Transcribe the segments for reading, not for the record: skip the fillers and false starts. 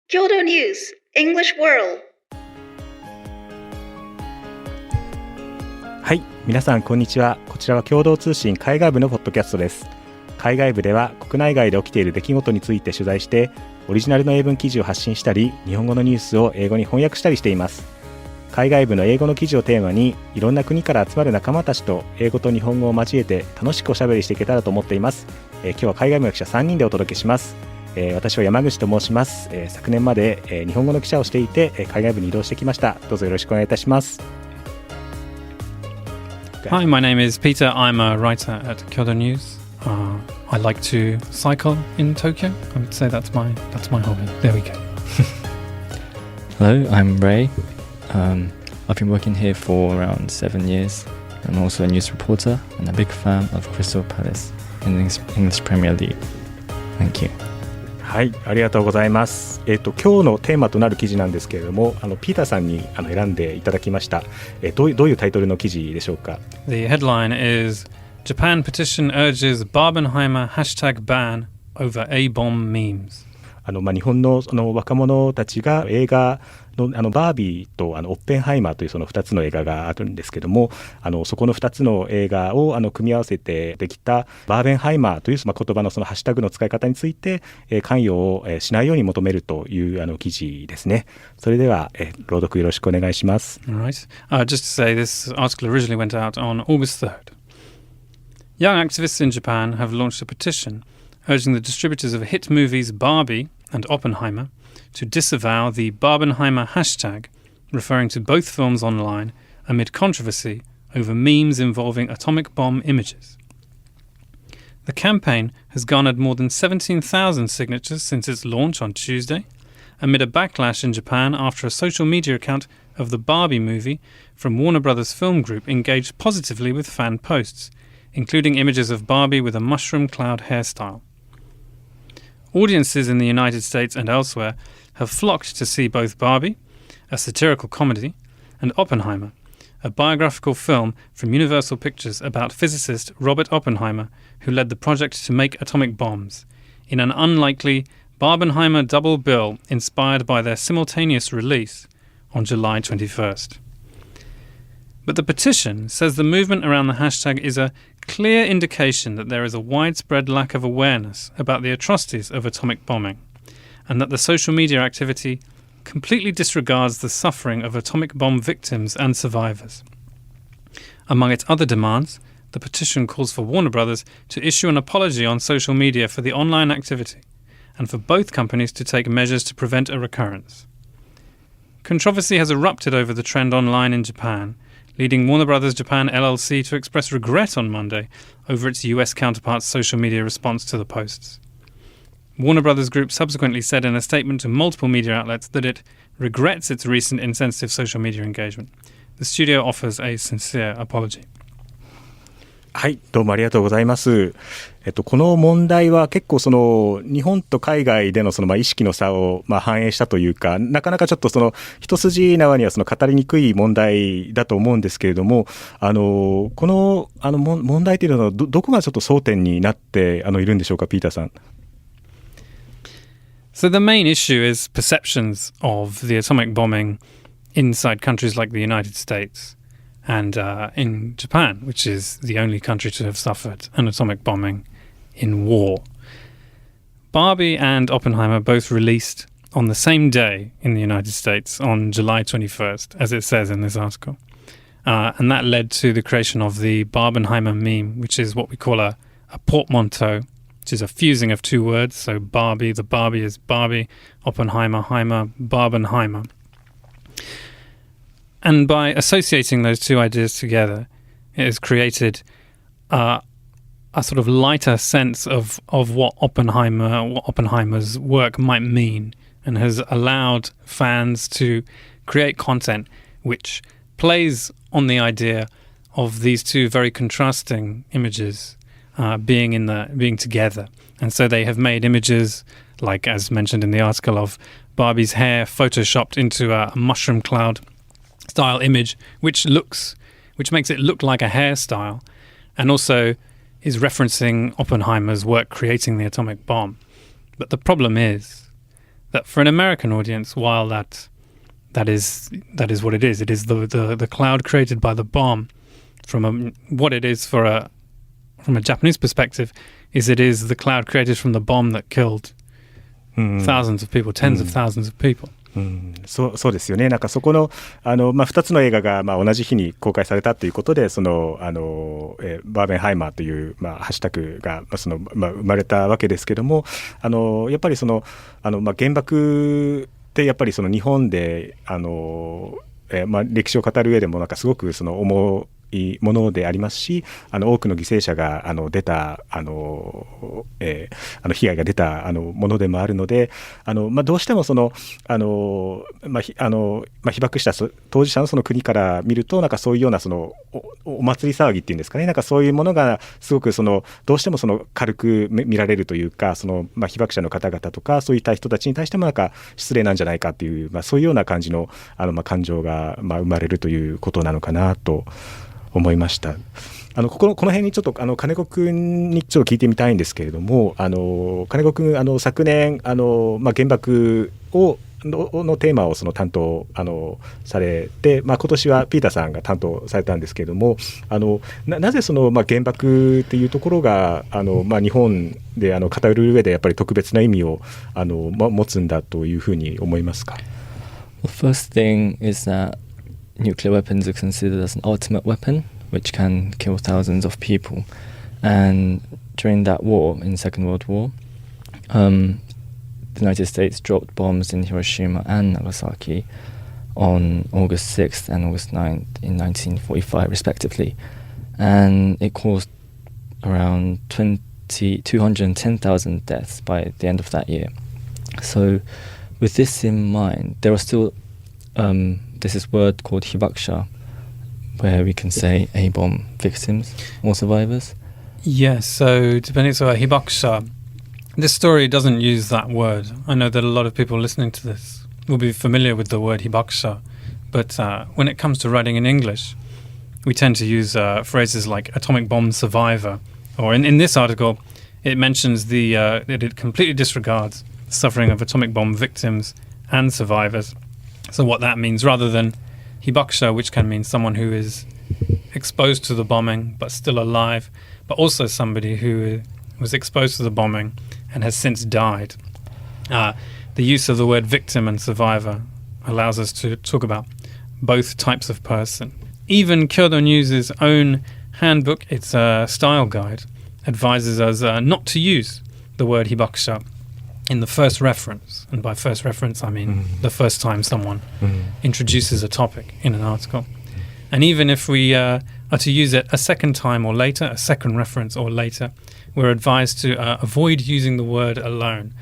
Kyodo News English World。 はい、皆さんこんにちは。こちらは共同通信海外部のポッドキャストです。海外部では国内外で起きている出来事について取材してオリジナルの英文記事を発信したり、日本語のニュースを英語に翻訳したりしています。海外部の英語の記事をテーマにいろんな国から集まる仲間たちと英語と日本語を交えて楽しくおしゃべりしていけたらと思っています。今日は海外部の記者3人でお届けします。私は山口と申します。昨年まで日本語の記者をしていて海外部に移動してきました。どうぞよろしくお願いいたします。Hi, my name is Peter. I'm a writer at Kyodo News. I like to cycle in Tokyo. I would say that's my hobby. There we go. Hello, I'm Ray. I've been working here for around 7 years. I'm also a news reporter and a big fan of Crystal Palace in the English Premier League. Thank you. はい、ありがとうございます。今日のテーマとなる記事なんですけれども、ピーターさんに選んでいただきました。どういうタイトルの記事でしょうか。 The headline is Japan petition urges Barbenheimer hashtag ban over A-bomb memes. 日本の若者たちが映画のバービーとオッペンハイマーというその2つの映画があるんですけども、そこの2つの映画を組み合わせてできたバーベンハイマーという言葉のそのハッシュタグの使い方について関与をしないように求めるという記事ですね。それでは朗読よろしくお願いします。All right. Just to say, this article originally went out on August 3rd. Young activists in Japan have launched a petition urging the distributors of hit movies Barbie and Oppenheimer to disavow the Barbenheimer hashtag, referring to both films online amid controversy over memes involving atomic bomb images. The campaign has garnered more than 17,000 signatures since its launch on Tuesday, amid a backlash in Japan after a social media account of the Barbie movie from Warner Brothers Film Group engaged positively with fan posts, including images of Barbie with a mushroom cloud hairstyle. Audiences in the United States and elsewhere have flocked to see both Barbie, a satirical comedy, and Oppenheimer, a biographical film from Universal Pictures about physicist Robert Oppenheimer, who led the project to make atomic bombs, in an unlikely Barbenheimer double bill inspired by their simultaneous release on July 21st. But the petition says the movement around the hashtag is a clear indication that there is a widespread lack of awareness about the atrocities of atomic bombing, and that the social media activity completely disregards the suffering of atomic bomb victims and survivors. Among its other demands, the petition calls for Warner Brothers to issue an apology on social media for the online activity, and for both companies to take measures to prevent a recurrence. Controversy has erupted over the trend online in Japan, leading Warner Brothers Japan LLC to express regret on Monday over its US counterpart's social media response to the posts. Warner Brothers Group subsequently said in a statement to multiple media outlets that it regrets its recent insensitive social media engagement. The studio offers a sincere apology. はい、どうもありがとうございます。この問題は結構日本と海外での意識の差を反映したというか、なかなかちょっと一筋縄には語りにくい問題だと思うんですけれども、この問題というのはどこがちょっと争点になっているんでしょうか、ピーターさん。So the main issue is perceptions of the atomic bombing inside countries like the United States and in Japan, which is the only country to have suffered an atomic bombing in war. Barbie and Oppenheimer both released on the same day in the United States on July 21st, as it says in this article. And that led to the creation of the Barbenheimer meme, which is what we call a portmanteau, which is a fusing of two words. So Barbie, the Barbie is Barbie, Oppenheimer, Heimer, Barbenheimer. And by associating those two ideas together, it has created a sort of lighter sense of what Oppenheimer's work might mean, and has allowed fans to create content which plays on the idea of these two very contrasting images being together. And so they have made images like, as mentioned in the article, of Barbie's hair photoshopped into a mushroom cloud style image, which makes it look like a hairstyle, and also is referencing Oppenheimer's work creating the atomic bomb. But the problem is that for an American audience, while that is what it is the cloud created by the bomb. What it is from a Japanese perspective is it is the cloud created from the bomb that killed thousands of people, tens of thousands of people. そうですよね。なんかそこの2つの映画が同じ日に公開されたということで、バーベンハイマーというハッシュタグが生まれたわけですけども、やっぱり原爆ってやっぱり日本で歴史を語る上でもなんかすごく重いものでありますし、多くの犠牲者が出た被害が出たものでもあるので、どうしても被爆した当事者のその国から見ると、なんかそういうようなお祭り騒ぎっていうんですかね、なんかそういうものがすごくどうしても軽く見られるというか、被爆者の方々とかそういった人たちに対してもなんか失礼なんじゃないかっていう、そういうような感じの感情が生まれるということなのかなと思いました。この辺にちょっと金子くんにちょっと聞いてみたいんですけれども、金子くん昨年原爆のテーマを担当されて、今年はピーターさんが担当されたんですけれども、なぜ原爆っていうところが日本で語る上でやっぱり特別な意味を持つんだというふうに思いますか？ The first thing is that nuclear weapons are considered as an ultimate weapon, which can kill thousands of people. And during that war, in the Second World War, the United States dropped bombs in Hiroshima and Nagasaki on August 6th and August 9th in 1945, respectively. And it caused around 210,000 deaths by the end of that year. So with this in mind, there are still there's this word called hibakusha, where we can say A-bomb victims or survivors. Yes, so hibakusha, this story doesn't use that word. I know that a lot of people listening to this will be familiar with the word hibakusha, but when it comes to writing in English, we tend to use phrases like atomic bomb survivor, or in this article, it mentions that it completely disregards the suffering of atomic bomb victims and survivors. So what that means, rather than hibakusha, which can mean someone who is exposed to the bombing but still alive, but also somebody who was exposed to the bombing and has since died. The use of the word victim and survivor allows us to talk about both types of person. Even Kyodo News' own handbook, its style guide, advises us not to use the word hibakusha in the first reference, and by first reference I mean the first time someone introduces a topic in an article. And even if we are to use it a second time or later, a second reference or later, we're advised to avoid using the word alone.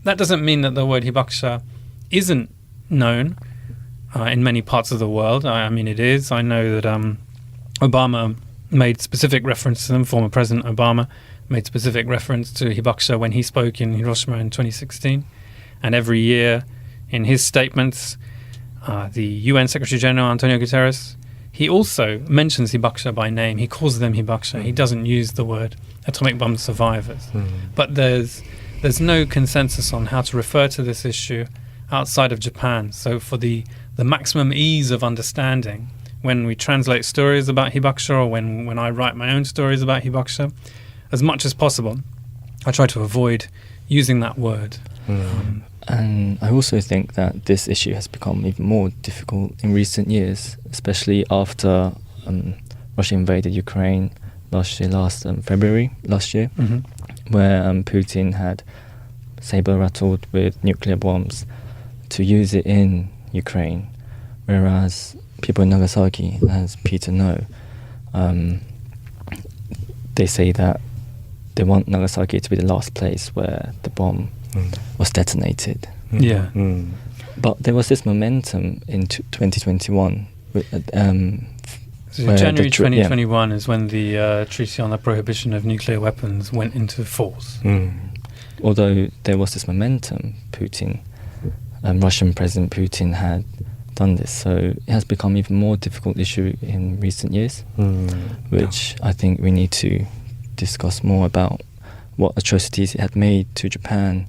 That doesn't mean that the word hibakusha isn't known in many parts of the world. I mean, it is. I know that Obama made specific reference to them, former President Obama made specific reference to hibakusha when he spoke in Hiroshima in 2016. And every year in his statements, the UN Secretary General Antonio Guterres, he also mentions hibakusha by name. He calls them hibakusha. He doesn't use the word atomic bomb survivors. But there's no consensus on how to refer to this issue outside of Japan. So for the maximum ease of understanding, when we translate stories about hibakusha, or when I write my own stories about hibakusha, as much as possible, I try to avoid using that word. And I also think that this issue has become even more difficult in recent years, especially after Russia invaded Ukraine February last year, where Putin had saber-rattled with nuclear bombs to use it in Ukraine, whereas people in Nagasaki, as Peter know, they say that they want Nagasaki to be the last place where the bomb was detonated. Yeah. But there was this momentum in 2021. So January 2021 is when the Treaty on the Prohibition of Nuclear Weapons went into force. Although there was this momentum, Russian President Putin had done this, so it has become even more difficult issue in recent years, which I think we need to discuss more about what atrocities it had made to Japan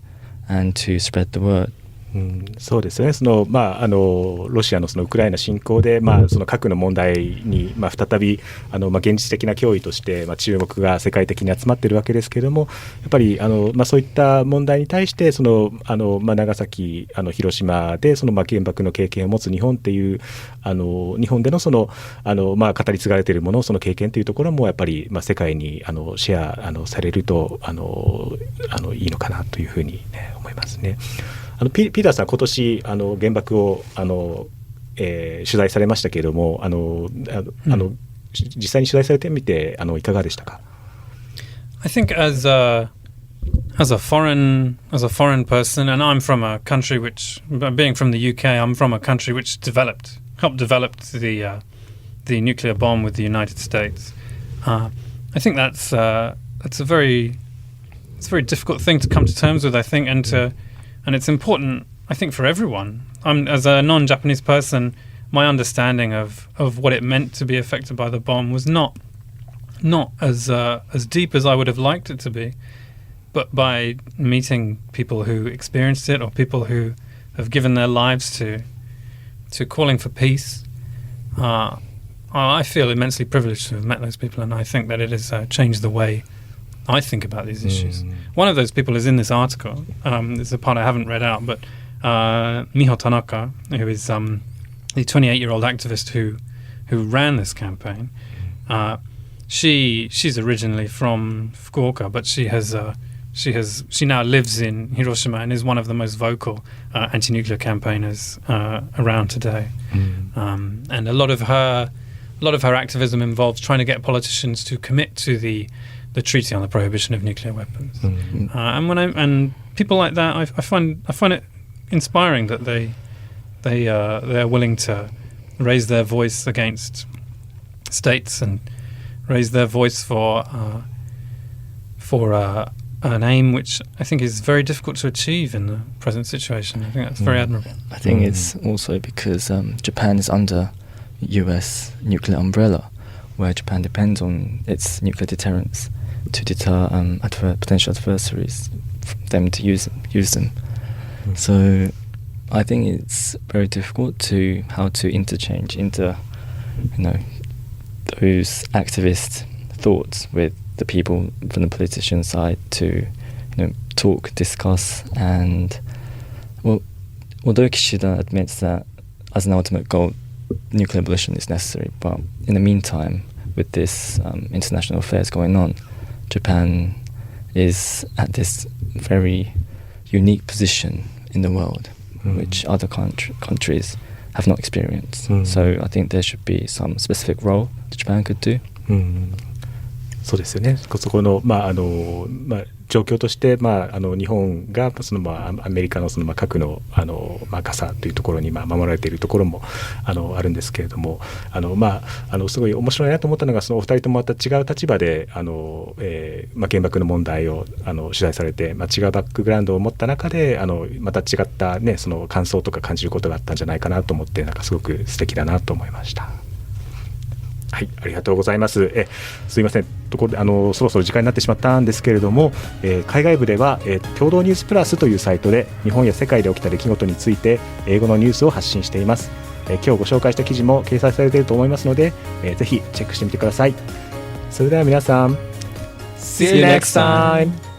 and to spread the word そうですよね。ロシアのそのウクライナ侵攻で、その核の問題に、再び現実的な脅威として、注目が世界的に集まっているわけですけれども、やっぱりそういった問題に対して長崎広島で原爆の経験を持つ日本っていう日本での語り継がれているものその経験というところもやっぱり世界にシェアされるといいのかなというふうに、思いますね。ピーターさん、今年原爆を取材されましたけれども、実際に取材されてみていかがでしたか？ I think as a foreign person, and I'm from a country which, being from the UK, I'm from a country which helped develop the nuclear bomb with the United States. I think that's a very difficult thing to come to terms with. I think, and it's important, I think, for everyone. As a non-Japanese person, my understanding of what it meant to be affected by the bomb was not as deep as I would have liked it to be. But by meeting people who experienced it, or people who have given their lives to calling for peace, I feel immensely privileged to have met those people, and I think that it has changed the way I think about these issues. One of those people is in this article. There's a part I haven't read out, but Miho Tanaka, who is the 28-year-old activist who ran this campaign, she's originally from Fukuoka, but she now lives in Hiroshima and is one of the most vocal anti-nuclear campaigners around today. And a lot of her activism involves trying to get politicians to commit to the Treaty on the Prohibition of Nuclear Weapons. And people like that, I find it inspiring that they are willing to raise their voice against states and raise their voice for an aim which I think is very difficult to achieve in the present situation. I think that's very admirable. I think it's also because Japan is under US nuclear umbrella, where Japan depends on its nuclear deterrence to deter potential adversaries from them to use them. So I think it's very difficult to interchange those activist thoughts with the people from the politician side to talk, discuss, and although Kishida admits that as an ultimate goal nuclear abolition is necessary, but in the meantime, with this international affairs going on, Japan is at this very unique position in the world, which other countries have not experienced. So I think there should be some specific role that Japan could do. そうですよね。そこの状況として、日本がアメリカの核の傘というところに守られているところもあるんですけれども、すごい面白いなと思ったのが、お二人ともまた違う立場で原爆の問題を取材されて、違うバックグラウンドを持った中でまた違ったその感想とか感じることがあったんじゃないかなと思って、すごく素敵だなと思いました。はい、ありがとうございます。すいません、ところでそろそろ時間になってしまったんですけれども、海外部では、共同ニュースプラスというサイトで日本や世界で起きた出来事について英語のニュースを発信しています。今日ご紹介した記事も掲載されていると思いますので、ぜひチェックしてみてください。それでは皆さん See you next time!